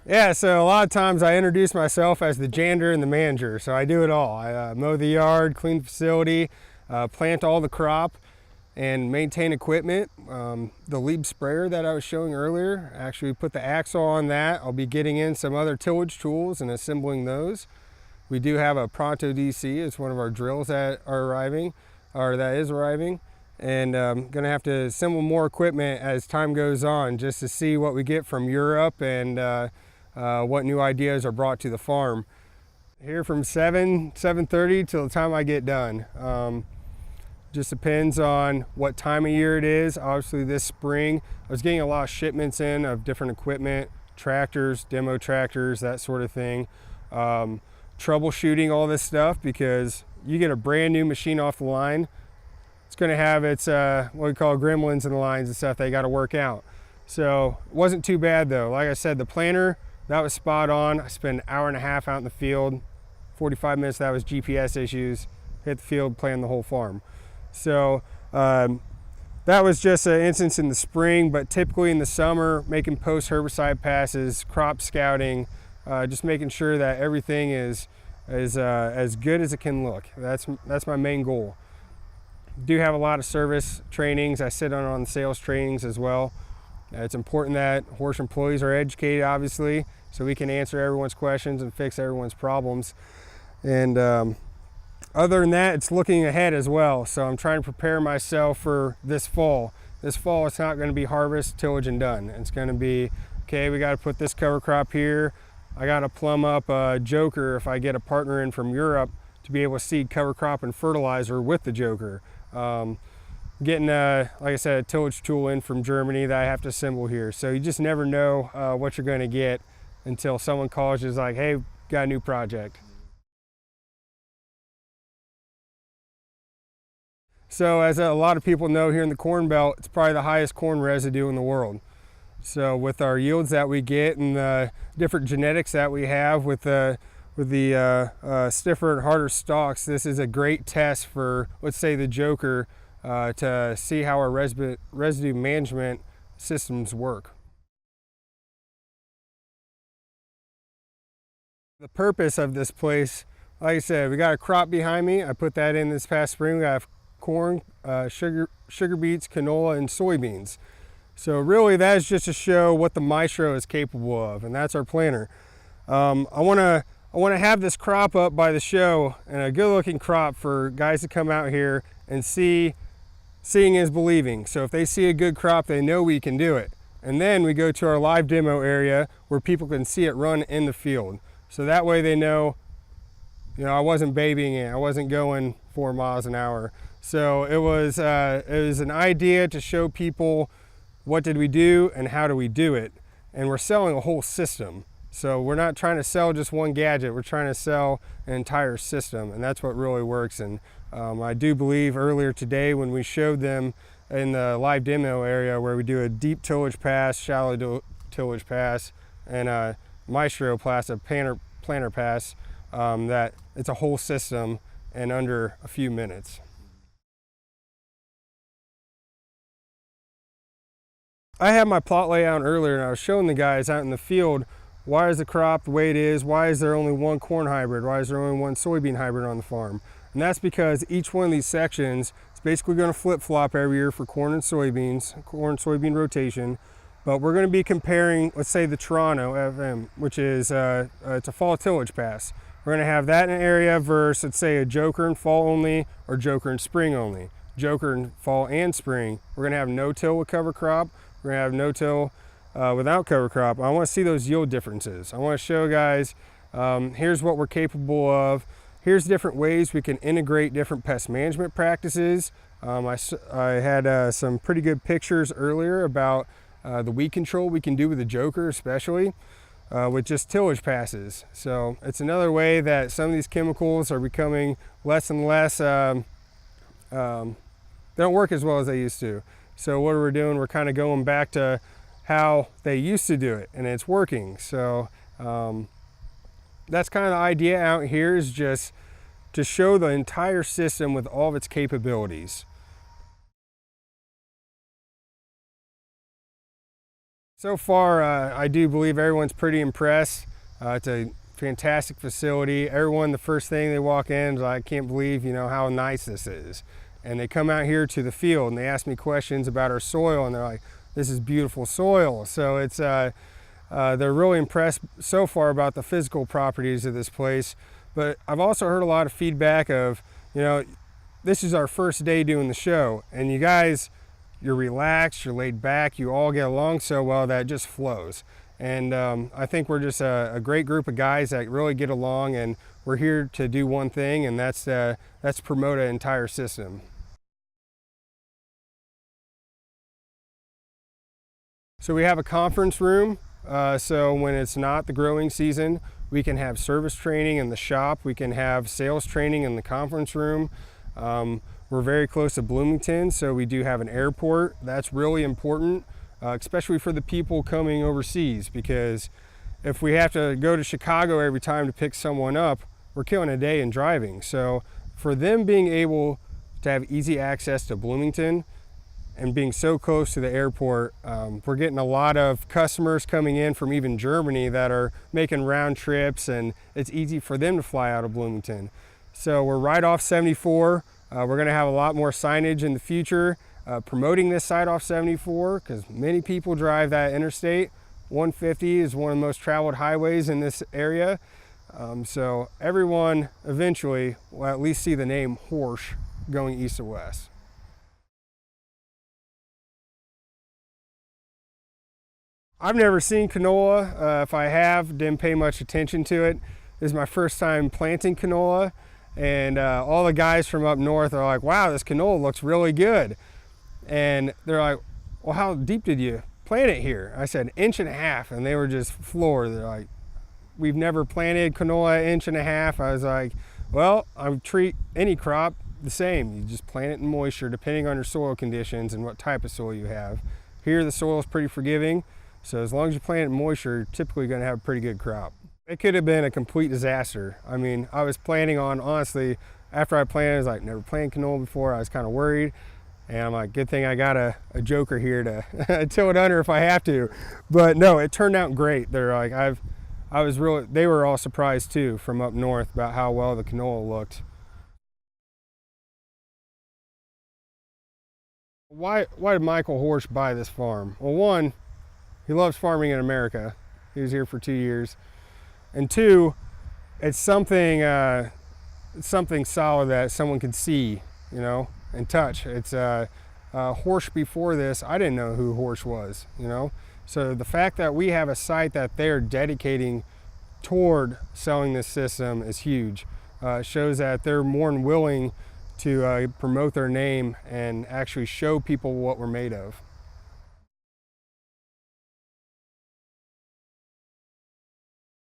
Yeah, so a lot of times I introduce myself as the janitor and the manager, so I do it all. I mow the yard, clean the facility, plant all the crop, and maintain equipment. The lead sprayer that I was showing earlier, actually put the axle on that. I'll be getting in some other tillage tools and assembling those. We do have a Pronto DC. It's one of our drills that are arriving, or that is arriving. And gonna have to assemble more equipment as time goes on just to see what we get from Europe and what new ideas are brought to the farm. Here from 7:30 till the time I get done. Just depends on what time of year it is. Obviously this spring, I was getting a lot of shipments in of different equipment, tractors, demo tractors, that sort of thing. Troubleshooting all this stuff, because you get a brand new machine off the line, it's going to have its what we call gremlins in the lines and stuff they got to work out. So it wasn't too bad though. Like I said, the planter, that was spot on. I spent an hour and a half out in the field. 45 minutes, that was GPS issues. Hit the field, plan the whole farm. So that was just an instance in the spring, but typically in the summer, making post herbicide passes, crop scouting, just making sure that everything is as good as it can look. That's my main goal. Do have a lot of service trainings. I sit on the sales trainings as well. It's important that Horsch employees are educated, obviously, so we can answer everyone's questions and fix everyone's problems. And other than that, it's looking ahead as well. So I'm trying to prepare myself for this fall. This fall, it's not going to be harvest, tillage, and done. It's going to be, okay, we got to put this cover crop here. I got to plumb up a joker if I get a partner in from Europe to be able to seed cover crop and fertilizer with the joker. Getting, like I said, a tillage tool in from Germany that I have to assemble here. So you just never know what you're going to get until someone calls you, is like, hey, got a new project. So as a lot of people know, here in the Corn Belt, it's probably the highest corn residue in the world. So with our yields that we get and the different genetics that we have with the stiffer and harder stalks, this is a great test for, let's say, the joker to see how our residue management systems work. The purpose of this place, like I said, we got a crop behind me. I put that in this past spring. We have corn, sugar beets, canola, and soybeans. So really that is just to show what the Maestro is capable of, and that's our planter. I want to have this crop up by the show, and a good looking crop for guys to come out here and see. Seeing is believing. So if they see a good crop, they know we can do it. And then we go to our live demo area where people can see it run in the field. So that way they know, I wasn't babying it. I wasn't going 4 miles an hour. So it was an idea to show people what did we do and how do we do it. And we're selling a whole system. So we're not trying to sell just one gadget. We're trying to sell an entire system, and that's what really works. And I do believe earlier today when we showed them in the live demo area where we do a deep tillage pass, shallow tillage pass, and a Maestro pass, a planter pass, that it's a whole system in under a few minutes. I had my plot layout earlier, and I was showing the guys out in the field, why is the crop the way it is? Why is there only one corn hybrid? Why is there only one soybean hybrid on the farm? And that's because each one of these sections is basically going to flip-flop every year for corn and soybeans, corn-soybean rotation. But we're going to be comparing, let's say, the Toronto FM, which is it's a fall tillage pass. We're going to have that in an area versus, let's say, a joker in fall only or joker in spring only. Joker in fall and spring. We're going to have no-till with cover crop. We're going to have no-till without cover crop. I want to see those yield differences. I want to show guys, here's what we're capable of. Here's different ways we can integrate different pest management practices. I had some pretty good pictures earlier about the weed control we can do with the joker, especially with just tillage passes. So it's another way that some of these chemicals are becoming less and less, they don't work as well as they used to. So what we're doing, we're kind of going back to how they used to do it, and it's working. So that's kind of the idea out here, is just to show the entire system with all of its capabilities. So far, I do believe everyone's pretty impressed. It's a fantastic facility. Everyone, the first thing they walk in is like, I can't believe, how nice this is. And they come out here to the field and they ask me questions about our soil, and they're like, this is beautiful soil. So it's, they're really impressed so far about the physical properties of this place. But I've also heard a lot of feedback of, this is our first day doing the show, and you guys, you're relaxed, you're laid back, you all get along so well that it just flows. And I think we're just a great group of guys that really get along, and we're here to do one thing, and that's promote an entire system. So we have a conference room, so when it's not the growing season, we can have service training in the shop, we can have sales training in the conference room. We're very close to Bloomington, so we do have an airport. That's really important, especially for the people coming overseas, because if we have to go to Chicago every time to pick someone up, we're killing a day in driving. So for them being able to have easy access to Bloomington and being so close to the airport, we're getting a lot of customers coming in from even Germany that are making round trips, and it's easy for them to fly out of Bloomington. So we're right off 74. We're going to have a lot more signage in the future promoting this site off 74, because many people drive that interstate. 150 is one of the most traveled highways in this area. So everyone eventually will at least see the name Horsch going east to west. I've never seen canola. If I have, didn't pay much attention to it. This is my first time planting canola. And all the guys from up north are like, wow, this canola looks really good. And they're like, well, how deep did you plant it here? I said, 1.5 inches. And they were just floored. They're like, we've never planted canola 1.5 inches. I was like, well, I would treat any crop the same. You just plant it in moisture depending on your soil conditions and what type of soil you have. Here, the soil is pretty forgiving. So as long as you plant it in moisture, you're typically going to have a pretty good crop. It could have been a complete disaster. I mean, I was planning on, honestly, after I planted, I was like, never planted canola before. I was kind of worried. And I'm like, good thing I got a joker here to till it under if I have to. But no, it turned out great. They're like, they were all surprised too from up north about how well the canola looked. Why did Michael Horsch buy this farm? Well, one, he loves farming in America. He was here for 2 years. And two, it's something solid that someone can see, and touch. It's Horsch before this, I didn't know who Horsch was, So the fact that we have a site that they're dedicating toward selling this system is huge. Shows that they're more than willing to promote their name and actually show people what we're made of.